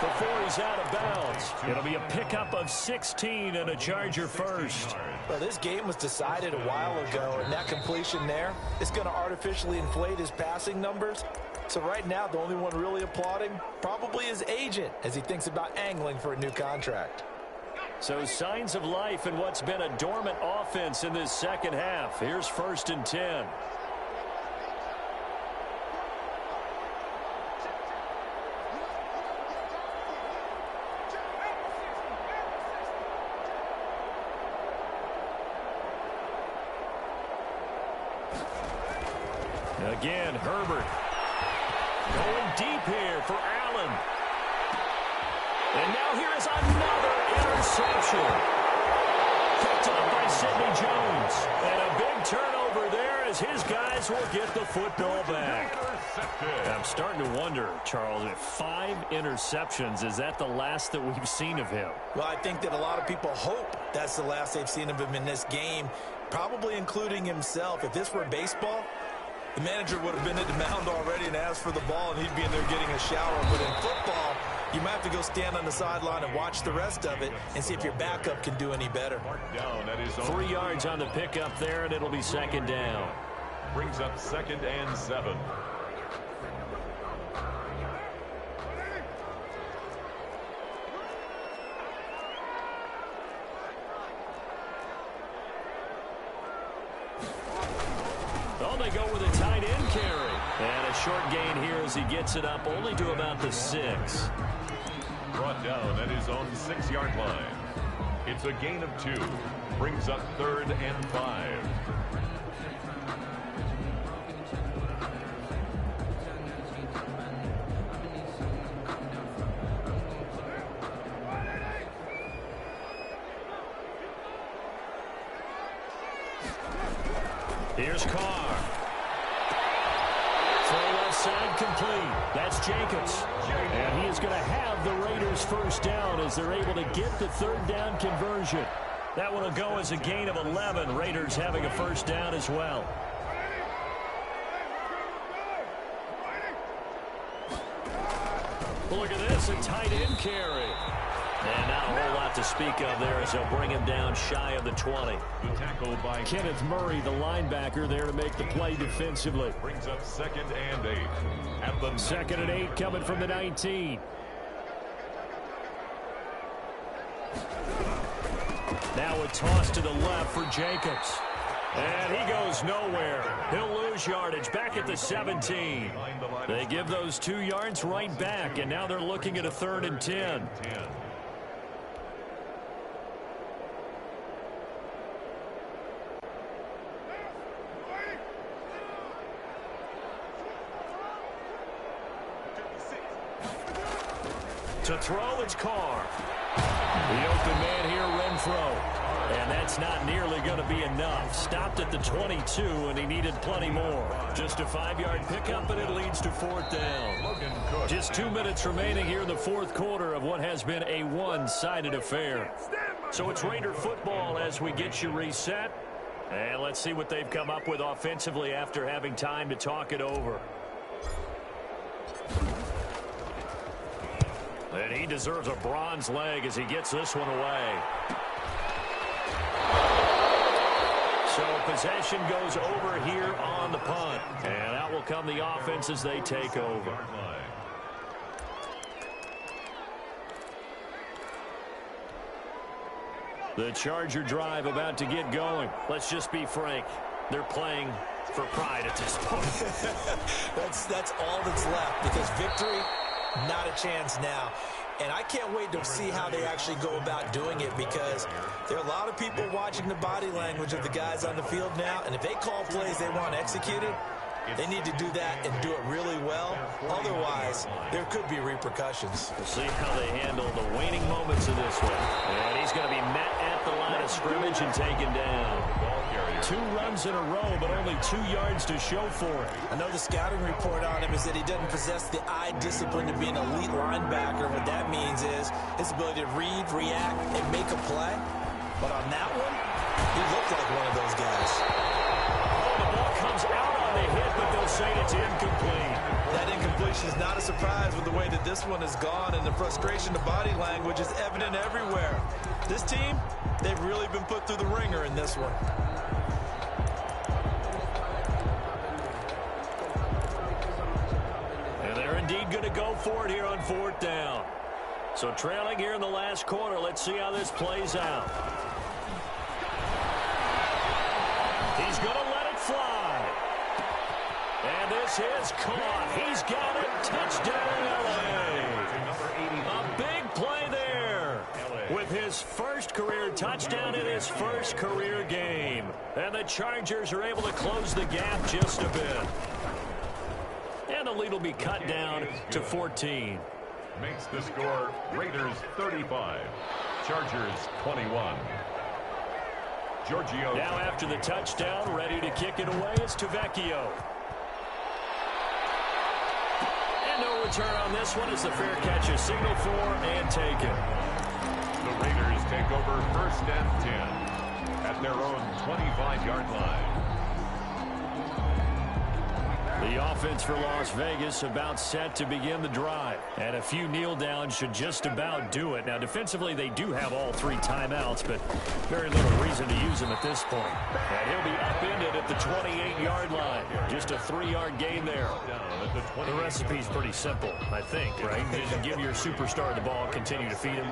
before he's out of bounds. It'll be a pickup of 16 and a Charger first. Well, this game was decided a while ago, and that completion there is going to artificially inflate his passing numbers. So right now, the only one really applauding probably his agent as he thinks about angling for a new contract. So signs of life in what's been a dormant offense in this second half. Here's 1st and 10. Again, Herbert going deep here for Allen. And now here is another interception. Picked up by Sidney Jones. And a big turnover there as his guys will get the football back. I'm starting to wonder, Charles, if 5 interceptions, is that the last that we've seen of him? Well, I think that a lot of people hope that's the last they've seen of him in this game, probably including himself. If this were baseball, the manager would have been at the mound already and asked for the ball, and he'd be in there getting a shower. But in football, you might have to go stand on the sideline and watch the rest of it and see if your backup can do any better. 3 yards on the pickup there, and it'll be 2nd down. Brings up 2nd and 7. they go with a tight end carry. And a short gain here as he gets it up only to about the 6. Brought down at his own 6-yard line. It's a gain of 2. Brings up 3rd and 5. Here's Carr. Throw left side complete. That's Jacobs. And he is going to have the Raiders first down as they're able to get the 3rd down conversion. That one will go as a gain of 11. Raiders having a first down as well. Look at this, a tight end carry. And not a whole lot to speak of there as they'll bring him down shy of the 20. The tackle by Kenneth Murray, the linebacker, there to make the play defensively. Brings up 2nd and 8. At the 2nd and 8 coming from the 19. Now a toss to the left for Jacobs. And he goes nowhere. He'll lose yardage back at the 17. They give those 2 yards right back, and now they're looking at a 3rd and 10. To throw, it's Carr. The open man here, Renfro. And that's not nearly going to be enough. Stopped at the 22, and he needed plenty more. Just a 5-yard pickup, and it leads to 4th down. Just 2 minutes remaining here in the 4th quarter of what has been a one-sided affair. So it's Raider football as we get you reset. And let's see what they've come up with offensively after having time to talk it over. And he deserves a bronze leg as he gets this one away. So possession goes over here on the punt. And out will come the offense as they take over. The Charger drive about to get going. Let's just be frank. They're playing for pride at this point. That's all that's left, because victory, not a chance now. And I can't wait to see how they actually go about doing it, because there are a lot of people watching the body language of the guys on the field now, and if they call plays they want executed, they need to do that and do it really well. Otherwise, there could be repercussions. We'll see how they handle the waning moments of this one. And he's going to be met at the line of scrimmage and taken down. 2 runs in a row, but only 2 yards to show for it. I know the scouting report on him is that he doesn't possess the eye discipline to be an elite linebacker. What that means is his ability to read, react, and make a play. But on that one, he looked like one of those guys. Oh, the ball comes out on the hit, but they'll say it's incomplete. That incompletion is not a surprise with the way that this one has gone, and the frustration of body language is evident everywhere. This team, they've really been put through the ringer in this one. And they're indeed going to go for it here on 4th down. So trailing here in the last quarter, let's see how this plays out. He's going to let it fly. And this is caught. He's got it. Touchdown, LA. A big play there with his first career touchdown in his first career game. And the Chargers are able to close the gap just a bit. And the lead will be cut down to 14. Makes the score Raiders 35, Chargers 21. Giorgio. Now after the touchdown, ready to kick it away, it's Vecchio. And no return on this one as the fair catch is signaled for and taken. The Raiders take over 1st and 10 at their own 25-yard line. The offense for Las Vegas about set to begin the drive. And a few kneel downs should just about do it. Now, defensively, they do have all 3 timeouts, but very little reason to use them at this point. And he'll be upended at the 28-yard line. Just a 3-yard gain there. The recipe's pretty simple, I think, right? Just give your superstar the ball, continue to feed him.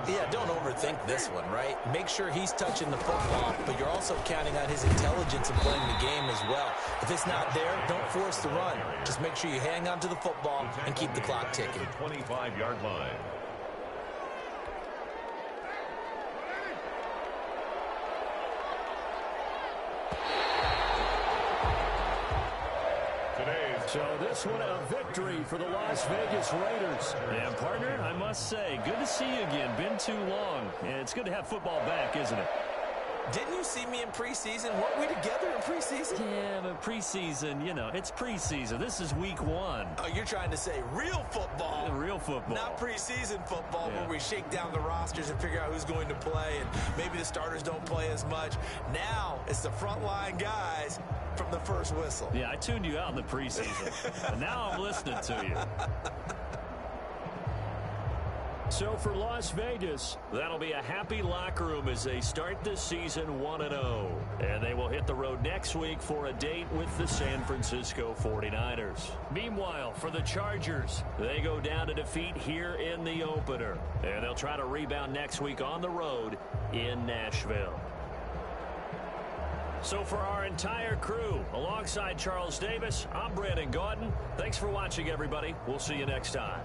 Yeah, don't overthink this one, right? Make sure he's touching the football, but you're also counting on his intelligence in playing the game as well. If it's not there, don't force the run. Just make sure you hang on to the football and keep the clock ticking. 25-yard line. So this one a victory for the Las Vegas Raiders. And partner, I must say, good to see you again. Been too long. It's good to have football back, isn't it? Didn't you see me in preseason? Weren't we together in preseason? Yeah, but preseason, you know, it's preseason. This is week 1. Oh, you're trying to say real football. Yeah, real football. Not preseason football where we shake down the rosters and figure out who's going to play, and maybe the starters don't play as much. Now it's the frontline guys from the first whistle. Yeah, I tuned you out in the preseason. But now I'm listening to you. So for Las Vegas, that'll be a happy locker room as they start this season 1-0. And they will hit the road next week for a date with the San Francisco 49ers. Meanwhile, for the Chargers, they go down to defeat here in the opener. And they'll try to rebound next week on the road in Nashville. So for our entire crew, alongside Charles Davis, I'm Brandon Gaudin. Thanks for watching, everybody. We'll see you next time.